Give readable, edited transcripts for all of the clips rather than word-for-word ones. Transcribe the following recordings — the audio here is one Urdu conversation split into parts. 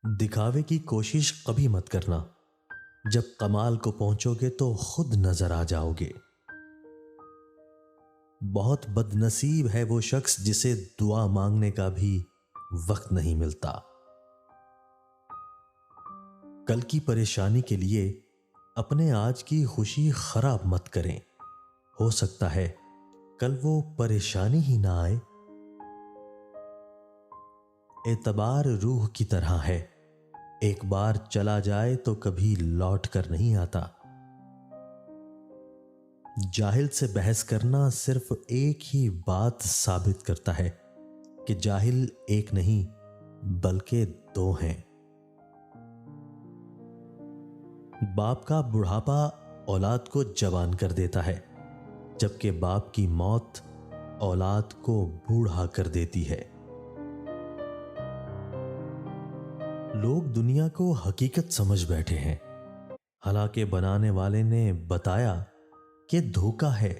دکھاوے کی کوشش کبھی مت کرنا. جب کمال کو پہنچو گے تو خود نظر آ جاؤ گے. بہت بد نصیب ہے وہ شخص جسے دعا مانگنے کا بھی وقت نہیں ملتا. کل کی پریشانی کے لیے اپنے آج کی خوشی خراب مت کریں. ہو سکتا ہے کل وہ پریشانی ہی نہ آئے. اعتبار روح کی طرح ہے، ایک بار چلا جائے تو کبھی لوٹ کر نہیں آتا. جاہل سے بحث کرنا صرف ایک ہی بات ثابت کرتا ہے کہ جاہل ایک نہیں بلکہ دو ہیں. باپ کا بڑھاپا اولاد کو جوان کر دیتا ہے، جبکہ باپ کی موت اولاد کو بوڑھا کر دیتی ہے. لوگ دنیا کو حقیقت سمجھ بیٹھے ہیں، حالانکہ بنانے والے نے بتایا کہ دھوکہ ہے.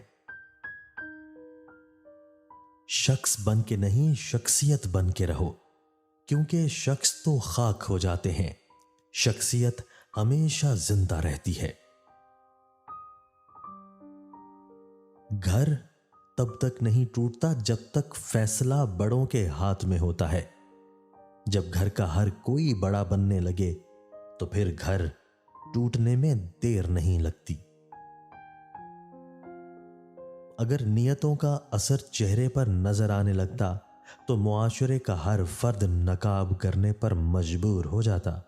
شخص بن کے نہیں، شخصیت بن کے رہو، کیونکہ شخص تو خاک ہو جاتے ہیں، شخصیت ہمیشہ زندہ رہتی ہے. گھر تب تک نہیں ٹوٹتا جب تک فیصلہ بڑوں کے ہاتھ میں ہوتا ہے. جب گھر کا ہر کوئی بڑا بننے لگے تو پھر گھر ٹوٹنے میں دیر نہیں لگتی. اگر نیتوں کا اثر چہرے پر نظر آنے لگتا تو معاشرے کا ہر فرد نقاب کرنے پر مجبور ہو جاتا.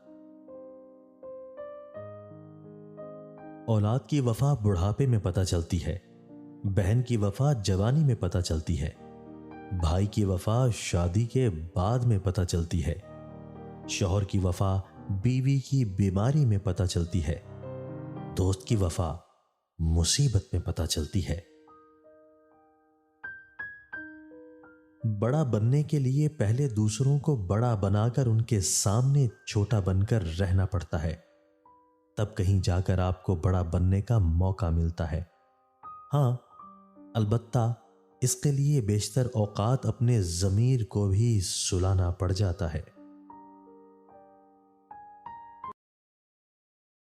اولاد کی وفا بڑھاپے میں پتہ چلتی ہے، بہن کی وفا جوانی میں پتہ چلتی ہے، بھائی کی وفا شادی کے بعد میں پتہ چلتی ہے، شوہر کی وفا بیوی کی بیماری میں پتہ چلتی ہے، دوست کی وفا مصیبت میں پتہ چلتی ہے. بڑا بننے کے لیے پہلے دوسروں کو بڑا بنا کر ان کے سامنے چھوٹا بن کر رہنا پڑتا ہے، تب کہیں جا کر آپ کو بڑا بننے کا موقع ملتا ہے. ہاں، البتہ اس کے لیے بیشتر اوقات اپنے ضمیر کو بھی سلانا پڑ جاتا ہے.